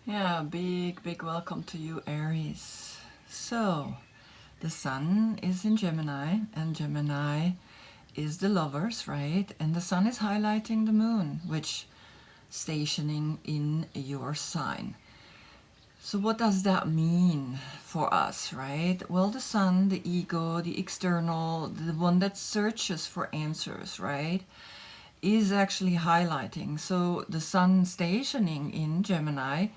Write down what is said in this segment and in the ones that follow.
Yeah, big welcome to you, Aries. So, the sun is in Gemini, and Gemini is the lovers, right? And the sun is highlighting the moon, which stationing in your sign. So what does that mean for us, right? Well, the sun, the ego, the external, the one that searches for answers, right, is actually highlighting. So the sun stationing in Gemini,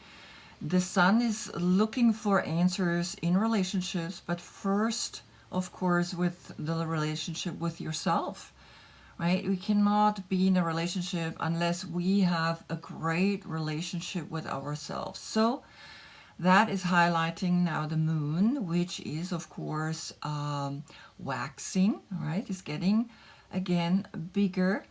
the sun is looking for answers in relationships, but first, of course, with the relationship with yourself, right? We cannot be in a relationship unless we have a great relationship with ourselves. So that is highlighting now the moon, which is, of course, waxing, right? Is getting, again, bigger.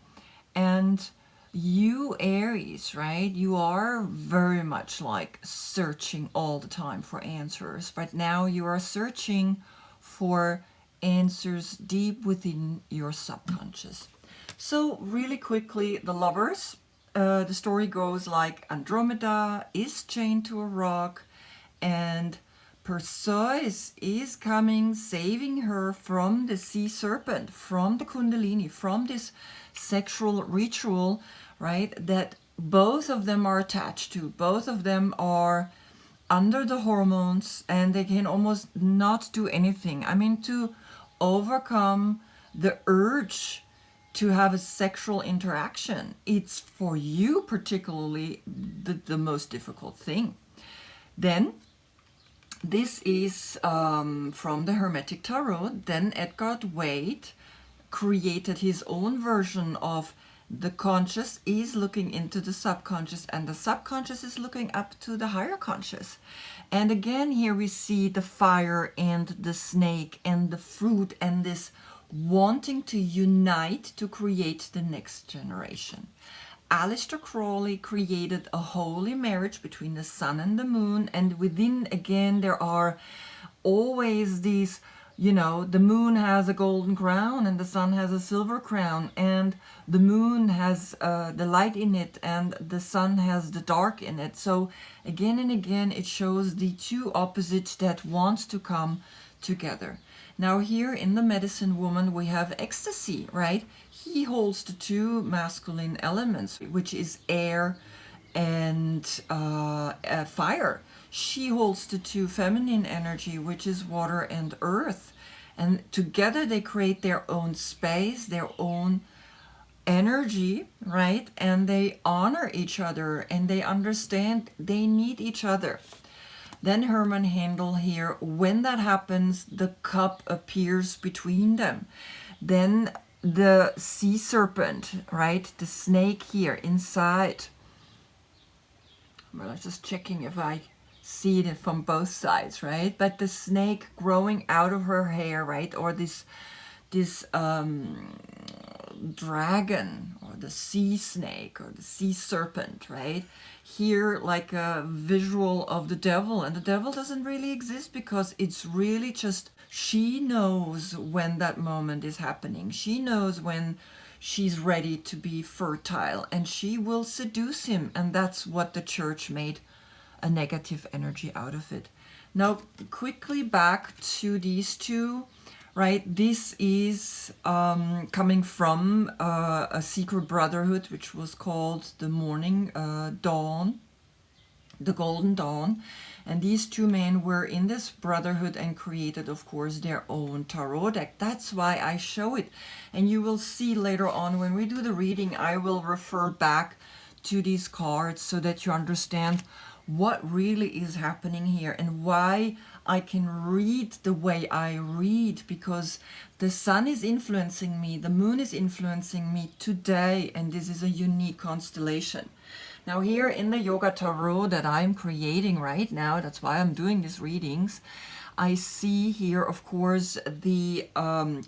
And you, Aries, right? You are very much like searching all the time for answers. But now you are searching for answers deep within your subconscious. So really quickly, the lovers. The story goes like Andromeda is chained to a rock, and Perseus is coming, saving her from the sea serpent, from the Kundalini, from this sexual ritual, right? That both of them are attached to. Both of them are under the hormones, and they can almost not do anything. I mean, to overcome the urge to have a sexual interaction, it's for you particularly the most difficult thing. Then this is from the Hermetic Tarot. Then Edgar Waite created his own version of the conscious is looking into the subconscious, and the subconscious is looking up to the higher conscious. And again, here we see the fire and the snake and the fruit and this wanting to unite to create the next generation. Aleister Crowley created a holy marriage between the sun and the moon, and within, again, there are always these, the moon has a golden crown and the sun has a silver crown, and the moon has the light in it and the sun has the dark in it. So again and again it shows the two opposites that want to come together. Now here in the Medicine Woman we have ecstasy, right? He holds the two masculine elements, which is air and fire. She holds the two feminine energy, which is water and earth. And together they create their own space, their own energy, right? And they honor each other and they understand they need each other. Then Herman Handel here, when that happens, the cup appears between them. Then the sea serpent, right? The snake here inside. Well, I'm just checking if I see it from both sides, right? But the snake growing out of her hair, right? Or this dragon, or the sea snake, or the sea serpent, right? Here, like a visual of the devil. And the devil doesn't really exist because it's really just, she knows when that moment is happening. She knows when she's ready to be fertile, and she will seduce him. And that's what the church made a negative energy out of it. Now, quickly back to these two, right? This is coming from a secret brotherhood, which was called the Morning Dawn, the Golden Dawn. And these two men were in this brotherhood and created, of course, their own tarot deck. That's why I show it. And you will see later on when we do the reading, I will refer back to these cards so that you understand what really is happening here and why I can read the way I read, because the sun is influencing me, the moon is influencing me today, and this is a unique constellation. Now here in the Yoga Tarot that I'm creating right now, that's why I'm doing these readings, I see here, of course, the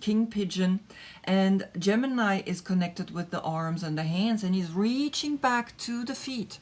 king pigeon, and Gemini is connected with the arms and the hands, and he's reaching back to the feet.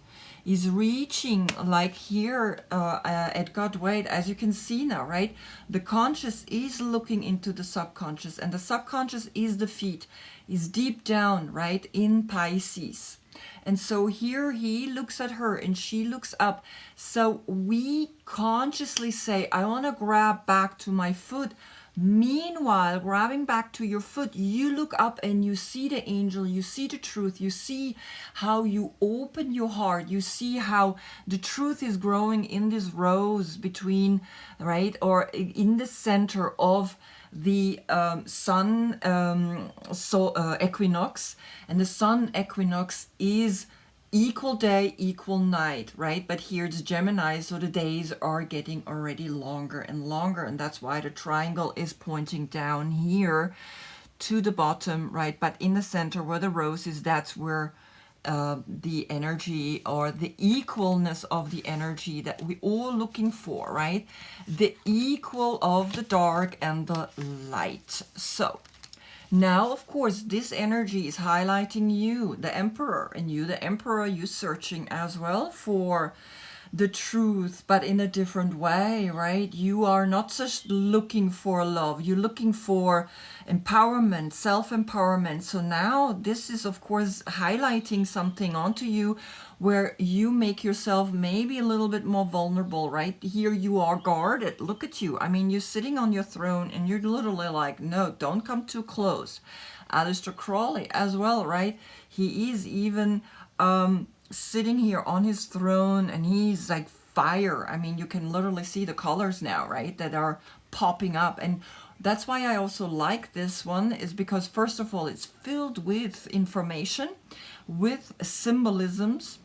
is reaching, like here at God Wade, as you can see now, right? The conscious is looking into the subconscious, and the subconscious is the feet, is deep down, right, in Pisces. And so here he looks at her and she looks up. So we consciously say, I want to grab back to my foot. Meanwhile, grabbing back to your foot, you look up and you see the angel, you see the truth, you see how you open your heart, you see how the truth is growing in this rose between, right, or in the center of the sun equinox. And the sun equinox is equal day, equal night, right? But here it's Gemini, so the days are getting already longer and longer, and that's why the triangle is pointing down here to the bottom, right? But in the center where the rose is, that's where the energy, or the equalness of the energy that we all looking for, right? The equal of the dark and the light. So now, of course, this energy is highlighting you, the Emperor, and you, the Emperor, you searching as well for the truth, but in a different way, right? You are not just looking for love, you're looking for empowerment, self-empowerment. So now this is, of course, highlighting something onto you where you make yourself maybe a little bit more vulnerable, right? Here you are guarded. Look at you. I mean, you're sitting on your throne and you're literally like, no, don't come too close. Aleister Crowley as well, right? He is even sitting here on his throne, and he's like fire. I mean, you can literally see the colors now, right, that are popping up. And that's why I also like this one, is because first of all, it's filled with information, with symbolisms.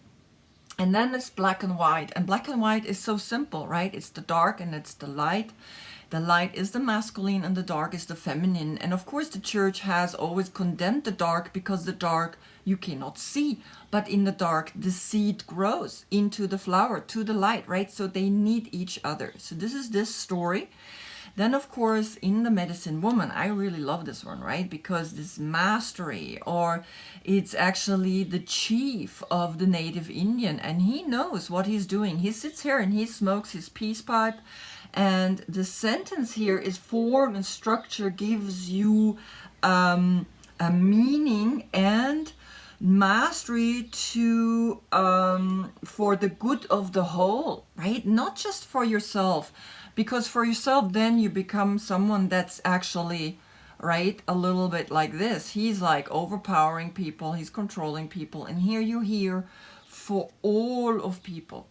And then it's black and white, and black and white is so simple, right? It's the dark and it's the light. The light is the masculine and the dark is the feminine. And of course the church has always condemned the dark, because the dark you cannot see, but in the dark the seed grows into the flower, to the light, right? So they need each other. So this is this story. Then of course in the Medicine Woman, I really love this one, right? Because this mastery, or it's actually the chief of the native Indian, and he knows what he's doing. He sits here and he smokes his peace pipe. And the sentence here is form and structure gives you a meaning and mastery to for the good of the whole, right? Not just for yourself, because for yourself then you become someone that's actually, right, a little bit like this. He's like overpowering people, he's controlling people, and here you're here for all of people.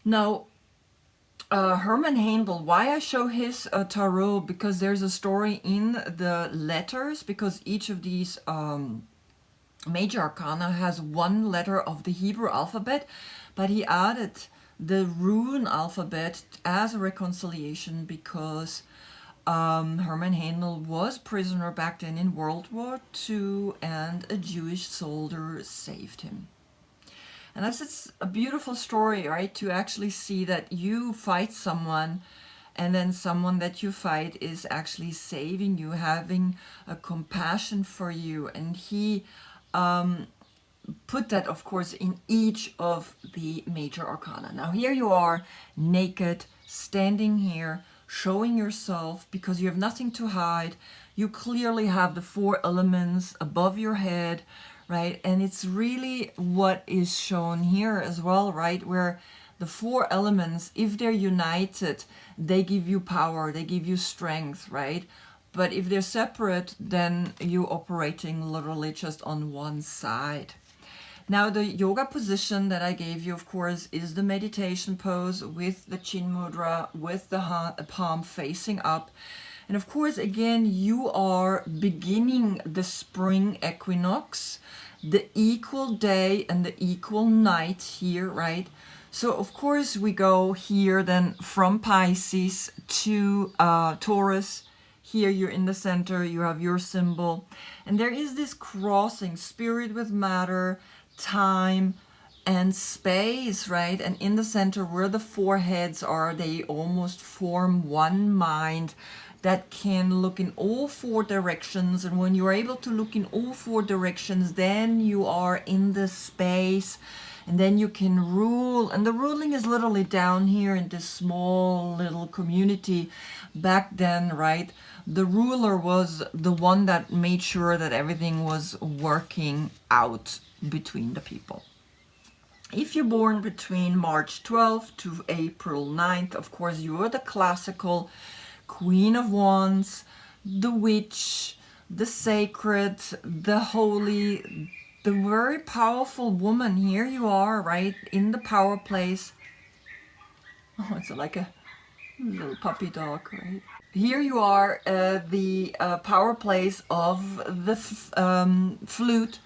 Now Hermann Handel, why I show his tarot, because there's a story in the letters, because each of these major arcana has one letter of the Hebrew alphabet, but he added the rune alphabet as a reconciliation, because Hermann Handel was prisoner back then in World War II, and a Jewish soldier saved him. And that's a beautiful story, right? To actually see that you fight someone, and then someone that you fight is actually saving you, having a compassion for you. And he put that, of course, in each of the major arcana. Now here you are, naked, standing here, showing yourself, because you have nothing to hide. You clearly have the 4 elements above your head, right? And it's really what is shown here as well, right? Where the 4 elements, if they're united, they give you power, they give you strength, right? But if they're separate, then you're operating literally just on one side. Now the yoga position that I gave you, of course, is the meditation pose with the chin mudra, with the palm facing up. And of course, again, you are beginning the spring equinox, the equal day and the equal night here, right? So of course we go here then from Pisces to Taurus. Here you're in the center, you have your symbol. And there is this crossing, spirit with matter, time and space, right? And in the center where the 4 heads are, they almost form one mind that can look in all 4 directions. And when you're able to look in all 4 directions, then you are in the space and then you can rule. And the ruling is literally down here in this small little community. Back then, right, the ruler was the one that made sure that everything was working out between the people. If you're born between March 12th to April 9th, of course, you are the classical Queen of Wands, the witch, the sacred, the holy, the very powerful woman. Here you are, right, in the power place. Oh, it's like a little puppy dog, right? Here you are, the power place of the flute.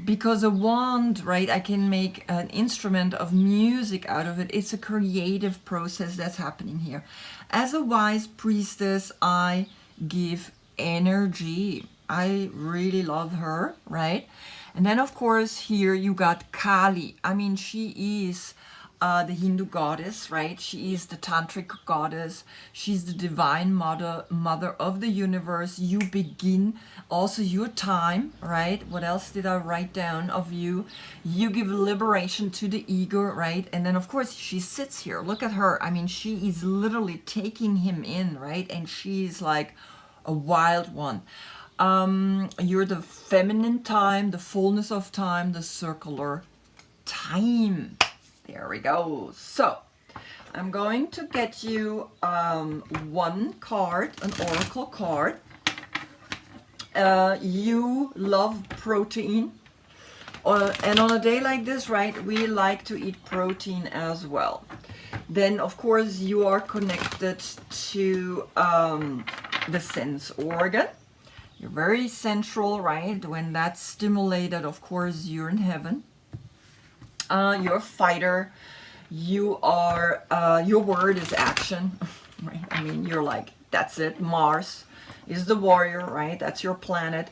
Because a wand, right, I can make an instrument of music out of it. It's a creative process that's happening here. As a wise priestess, I give energy. I really love her, right? And then, of course, here you got Kali. I mean, she is the Hindu goddess, right? She is the tantric goddess. She's the divine mother of the universe. You begin also your time, right? What else did I write down of you? You give liberation to the ego, right? And then, of course, she sits here. Look at her. I mean, she is literally taking him in, right? And she's like a wild one. You're the feminine time, the fullness of time, the circular time. There we go. So I'm going to get you one card, an oracle card. You love protein. And on a day like this, right, we like to eat protein as well. Then, of course, you are connected to the sense organ. You're very central, right? When that's stimulated, of course, you're in heaven. You're a fighter. You are, your word is action, right? I mean, you're like, that's it. Mars is the warrior, right? That's your planet.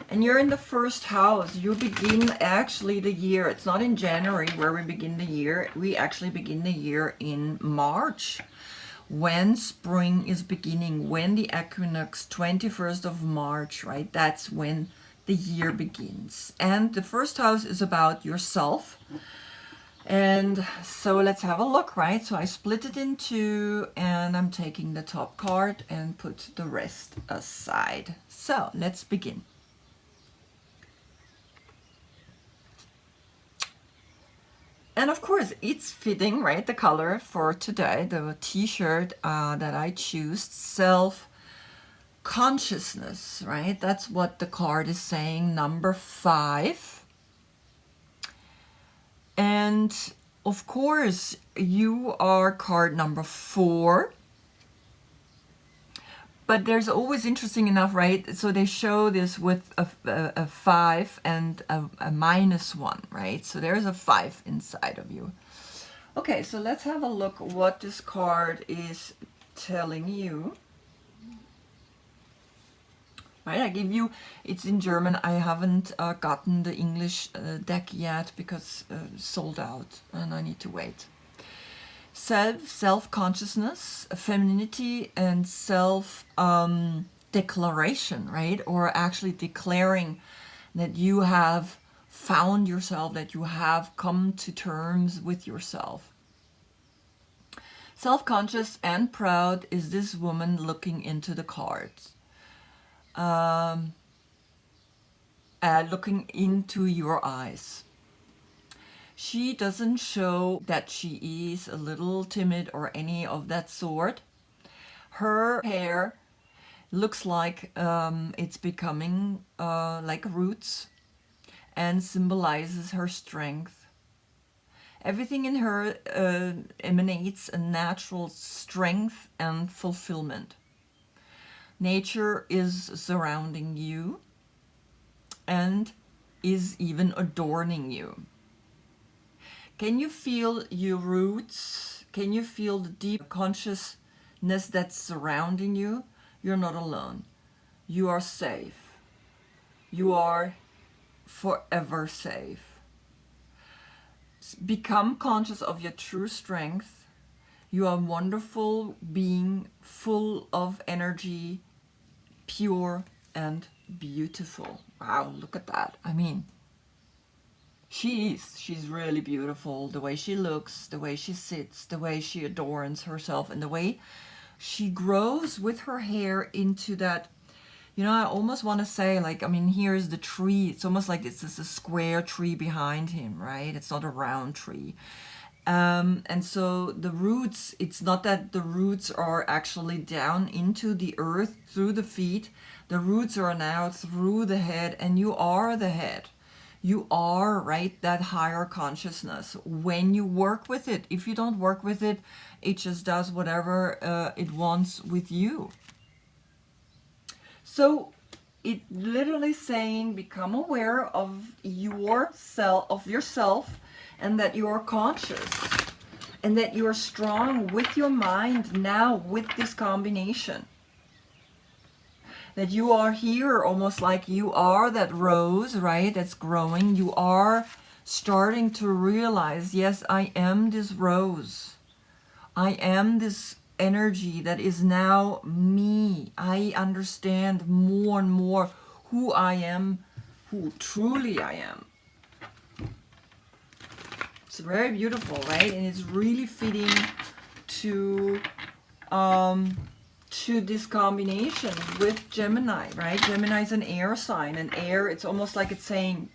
And you're in the first house. You begin actually the year. It's not in January where we begin the year. We actually begin the year in March, when spring is beginning, when the equinox, 21st of March, right? That's when the year begins. And the first house is about yourself. And so let's have a look, right? So I split it in two, and I'm taking the top card and put the rest aside. So let's begin. And of course, it's fitting, right? The color for today, the t-shirt that I choose, self-consciousness, right? That's what the card is saying, number 5. And of course, you are card number 4. But there's always, interesting enough, right? So they show this with a 5 and a -1, right? So there's a 5 inside of you. Okay, so let's have a look what this card is telling you. Right, I give you, it's in German. I haven't gotten the English deck yet because sold out and I need to wait. Self-consciousness, femininity, and self-declaration, right? Or actually declaring that you have found yourself, that you have come to terms with yourself. Self-conscious and proud is this woman looking into the cards. Looking into your eyes. She doesn't show that she is a little timid or any of that sort. Her hair looks like it's becoming like roots and symbolizes her strength. Everything in her emanates a natural strength and fulfillment. Nature is surrounding you and is even adorning you. Can you feel your roots? Can you feel the deep consciousness that's surrounding you? You're not alone. You are safe. You are forever safe. Become conscious of your true strength. You are a wonderful being, full of energy, pure and beautiful. Wow, look at that. I mean, She's really beautiful, the way she looks, the way she sits, the way she adorns herself, and the way she grows with her hair into that, you know, I almost want to say, like, I mean, here's the tree. It's almost like it's just a square tree behind him, right? It's not a round tree. And so the roots, it's not that the roots are actually down into the earth through the feet. The roots are now through the head, and you are the head. You are, right, that higher consciousness when you work with it. If you don't work with it, it just does whatever it wants with you. So it literally saying, become aware of yourself, and that you are conscious, and that you are strong with your mind now with this combination. That you are here almost like you are that rose, right, that's growing. You are starting to realize, yes, I am this rose. I am this energy that is now me. I understand more and more who I am, who truly I am. It's very beautiful, right? And it's really fitting to this combination with Gemini, right? Gemini is an air sign, and air, it's almost like it's saying,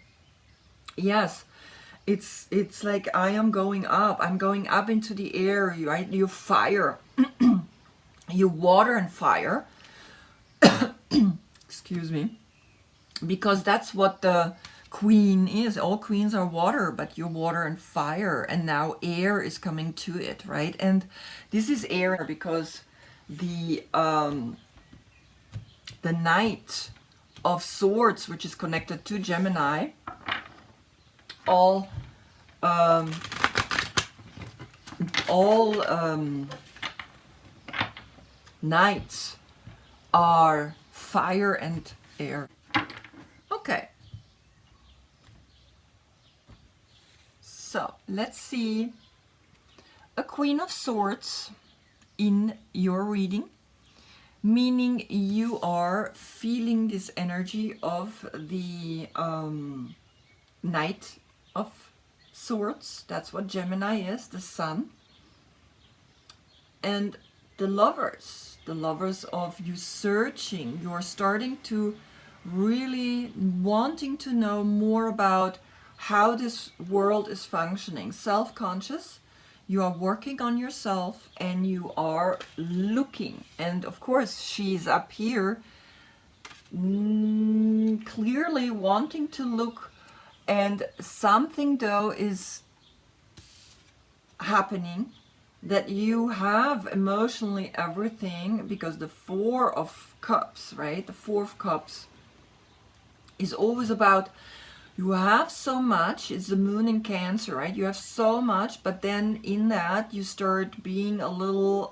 yes, it's like I am going up. I'm going up into the air, right? You fire, you water and fire. Excuse me, because that's what the queen is. All queens are water, but you're water and fire, and now air is coming to it, right? And this is air because the Knight of Swords, which is connected to Gemini, all knights are fire and air. Okay. So let's see a Queen of Swords in your reading, meaning you are feeling this energy of the Knight of Swords. That's what Gemini is, the sun. And the lovers of you searching, you're starting to really wanting to know more about how this world is functioning. Self-conscious, you are working on yourself, and you are looking. And of course, she's up here clearly wanting to look, and something though is happening that you have emotionally everything, because the Four of Cups, right? The Four of Cups is always about, you have so much. It's the moon in Cancer, right? You have so much, but then in that you start being a little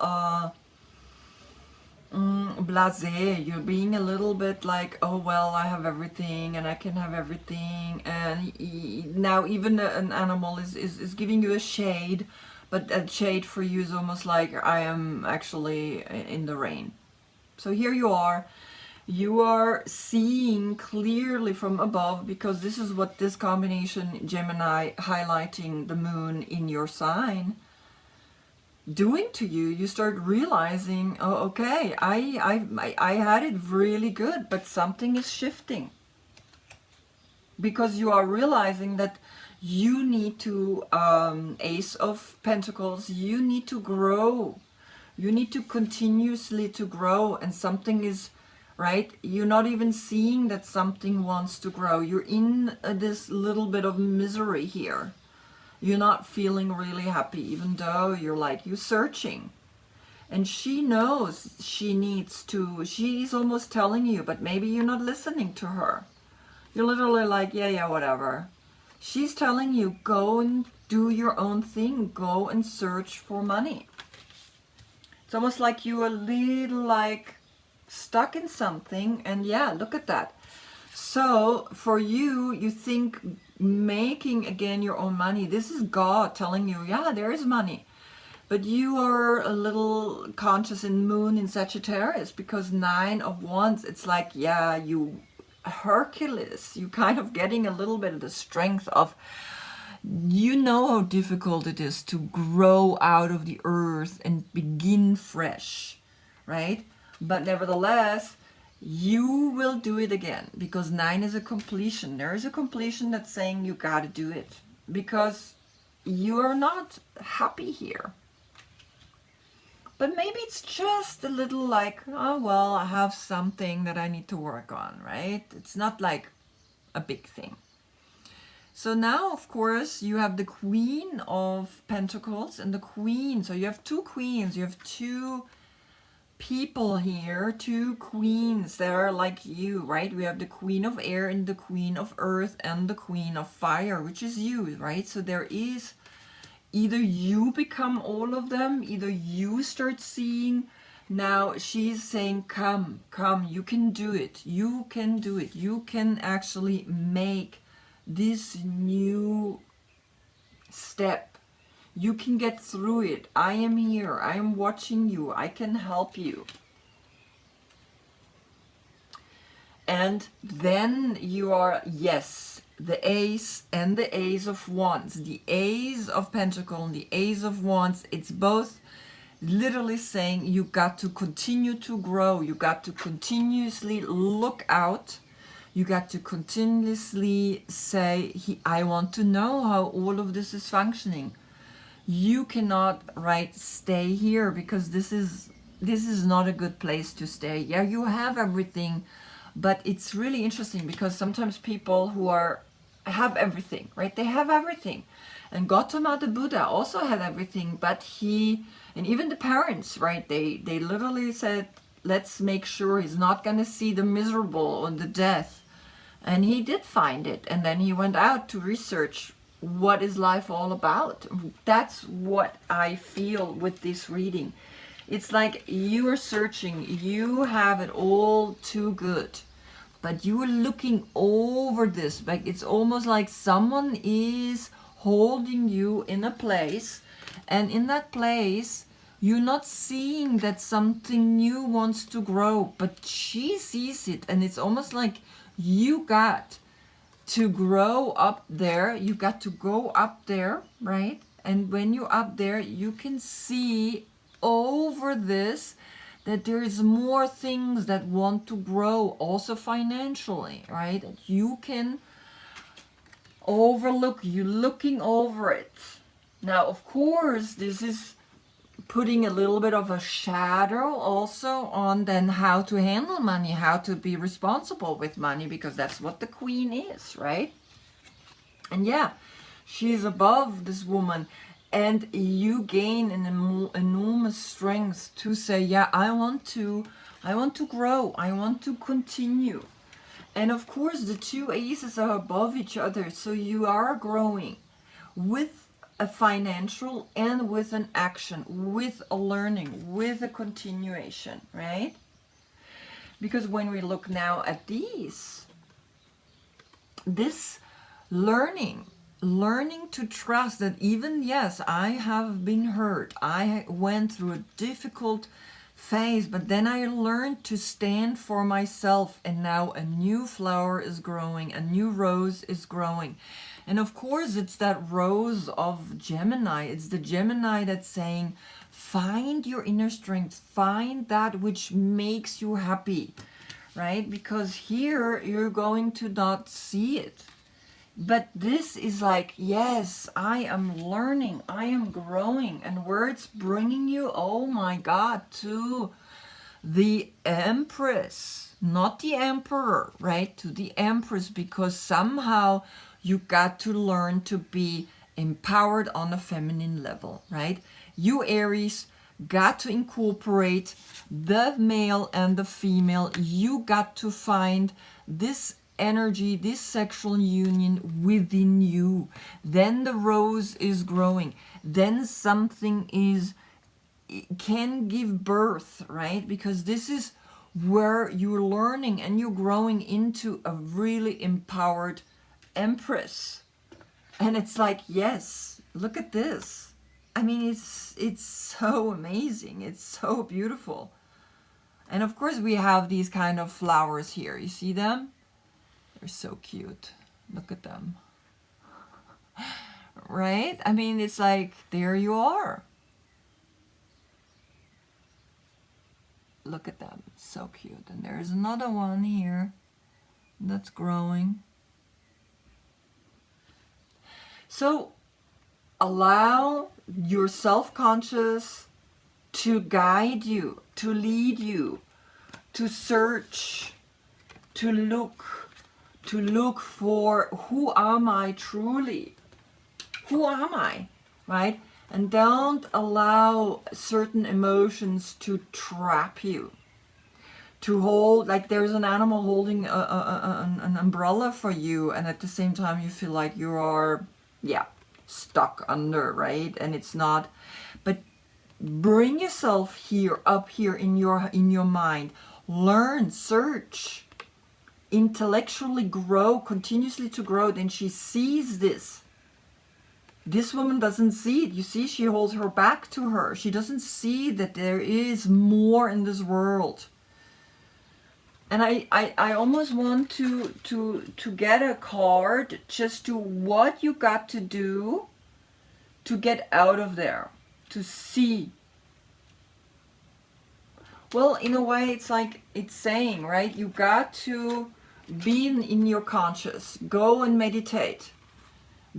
blasé. You're being a little bit like, oh well, I have everything and I can have everything, and now even an animal is giving you a shade, but a shade for you is almost like, I am actually in the rain. So here you are seeing clearly from above, because this is what this combination, Gemini highlighting the moon in your sign, doing to you. You start realizing, oh, okay, I had it really good, but something is shifting, because you are realizing that you need to, Ace of Pentacles, you need to grow. You need to continuously to grow, and something is, right? You're not even seeing that something wants to grow. You're in this little bit of misery here. You're not feeling really happy, even though you're searching. And she knows she needs to, she's almost telling you, but maybe you're not listening to her. You're literally like, yeah, whatever. She's telling you, go and do your own thing. Go and search for money. It's almost like you're a little like stuck in something, and yeah, look at that. So for you, you think making again your own money, this is God telling you, yeah, there is money, but you are a little conscious in moon in Sagittarius, because 9 of Wands, it's like, yeah, you Hercules. You kind of getting a little bit of the strength of, you know how difficult it is to grow out of the earth and begin fresh, right? But nevertheless, you will do it again, because 9 is a completion. There is a completion that's saying you got to do it because you are not happy here. But maybe it's just a little like, oh, well, I have something that I need to work on, right? It's not like a big thing. So now, of course, you have the Queen of Pentacles and the Queen. So you have 2 queens, you have 2 people here, 2 queens that are like you, right? We have the Queen of Air and the Queen of Earth and the Queen of Fire, which is you, right? So there is either you become all of them, either you start seeing. Now she's saying, come, you can do it. You can do it. You can actually make this new step. You can get through it. I am here. I am watching you. I can help you. And then you are, yes, the Ace and the Ace of Wands. The Ace of Pentacles and the Ace of Wands, it's both literally saying you got to continue to grow. You got to continuously look out. You got to continuously say, I want to know how all of this is functioning. You cannot, right, stay here because this is not a good place to stay. Yeah, you have everything, but it's really interesting because sometimes people who have everything, right? They have everything. And Gautama the Buddha also had everything, but and even the parents, right? They literally said, let's make sure he's not going to see the miserable and the death. And he did find it. And then he went out to research, what is life all about? That's what I feel with this reading. It's like you are searching, you have it all too good, but you are looking over this. Like it's almost like someone is holding you in a place, and in that place, you're not seeing that something new wants to grow, but she sees it, and it's almost like you got to grow up there. You got to go up there, right? And when you're up there, you can see over this that there is more things that want to grow, also financially, right? That you can overlook. You're looking over it. Now, of course, this is putting a little bit of a shadow also on then how to handle money, how to be responsible with money, because that's what the Queen is, right? And yeah, she's above this woman, and you gain an enormous strength to say, yeah, I want to grow, I want to continue. And of course, the 2 aces are above each other, so you are growing with a financial and with an action, with a learning, with a continuation, right? Because when we look now at this learning to trust that even, yes, I have been hurt, I went through a difficult phase, but then I learned to stand for myself, and now a new flower is growing, a new rose is growing. And of course, it's that rose of Gemini. It's the Gemini that's saying, find your inner strength, find that which makes you happy, right? Because here you're going to not see it. But this is like, yes, I am learning, I am growing. And where it's bringing you, oh my God, to the Empress, not the Emperor, right? To the Empress, because somehow you got to learn to be empowered on a feminine level, right? You Aries got to incorporate the male and the female. You got to find this energy, this sexual union within you. Then the rose is growing. Then something can give birth, right? Because this is where you're learning and you're growing into a really empowered Empress. And it's like, yes, look at this. I mean, it's so amazing. It's so beautiful. And of course we have these kind of flowers here. You see them? They're so cute. Look at them. Right? I mean, it's like, there you are. Look at them. It's so cute. And there's another one here that's growing. So allow your self-conscious to guide you, to lead you, to search, to look for, who am I truly? Who am I? Right? And don't allow certain emotions to trap you. To hold, like there's an animal holding an umbrella for you, and at the same time you feel like you are, stuck under, right? And it's not, but bring yourself here, up here in your mind. Learn, search, intellectually grow, continuously to grow. Then she sees this. This woman doesn't see it. You see, she holds her back to her. She doesn't see that there is more in this world. And I almost want to get a card just to what you got to do to get out of there, to see. Well, in a way, it's like it's saying, right? You got to be in your conscious. Go and meditate.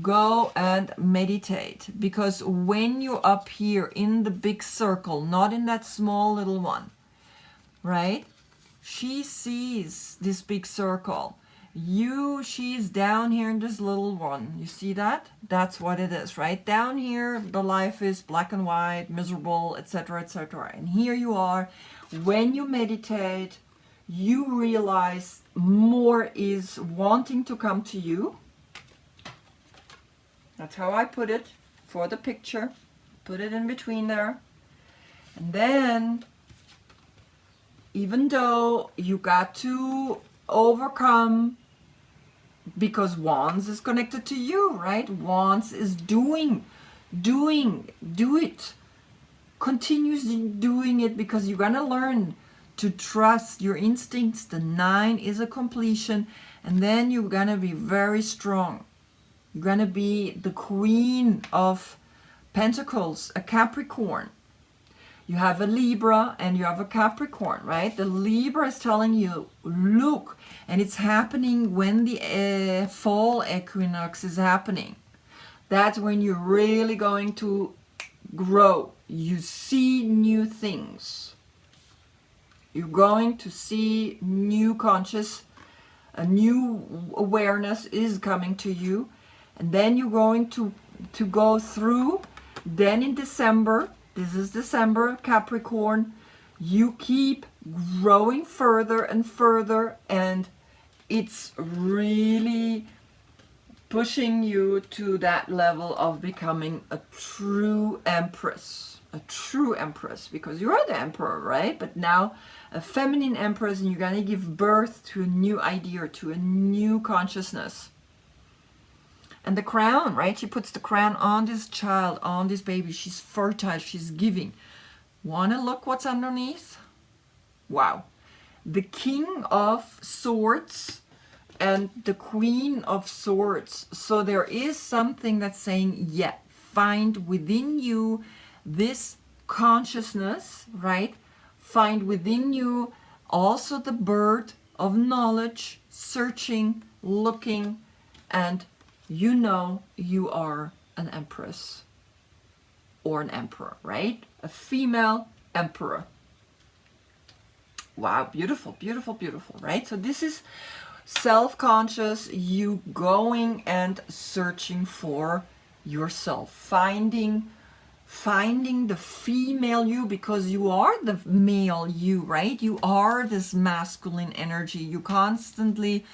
Go and meditate, because when you're up here in the big circle, not in that small little one, right? She sees this big circle. She's down here in this little one. You see that? That's what it is, right? Down here, the life is black and white, miserable, etc., etc. And here you are. When you meditate, you realize more is wanting to come to you. That's how I put it for the picture. Put it in between there. And then, even though you got to overcome, because Wands is connected to you, right? Wands is do it. Continuously doing it, because you're gonna learn to trust your instincts. The 9 is a completion, and then you're gonna be very strong. You're going to be the Queen of Pentacles, a Capricorn. You have a Libra and you have a Capricorn, right? The Libra is telling you, look, and it's happening when the fall equinox is happening. That's when you're really going to grow. You see new things. You're going to see new conscious, a new awareness is coming to you. And then you're going to go through. Then in December, this is December, Capricorn, you keep growing further and further, and it's really pushing you to that level of becoming a true Empress. A true Empress, because you are the Emperor, right? But now a feminine Empress, and you're going to give birth to a new idea, to a new consciousness. And the crown, right? She puts the crown on this child, on this baby. She's fertile, she's giving. Wanna look what's underneath? Wow. The King of Swords and the Queen of Swords. So there is something that's saying, yeah, find within you this consciousness, right? Find within you also the bird of knowledge, searching, looking, and you know you are an Empress or an Emperor, right? A female Emperor. Wow, beautiful, beautiful, beautiful, right? So this is self-conscious, you going and searching for yourself, finding the female you, because you are the male you, right? You are this masculine energy. You constantly,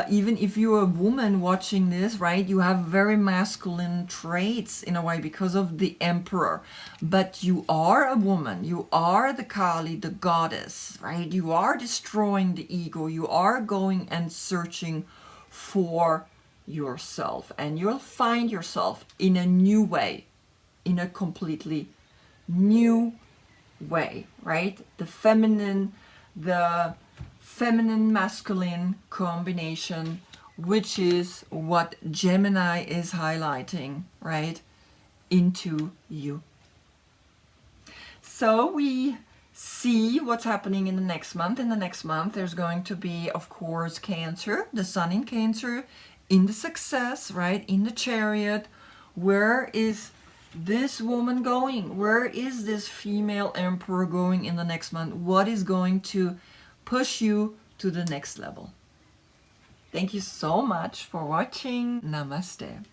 even if you're a woman watching this, right, you have very masculine traits in a way because of the Emperor. But you are a woman. You are the Kali, the goddess, right? You are destroying the ego. You are going and searching for yourself. And you'll find yourself in a new way, in a completely new way, right? The feminine, the feminine masculine combination, which is what Gemini is highlighting, right, into you. So we see what's happening in the next month. In the next month, there's going to be, of course, Cancer, the sun in Cancer, in the success, right, in the Chariot. Where is this woman going? Where is this female emperor going in the next month? What is going to push you to the next level? Thank you so much for watching. Namaste.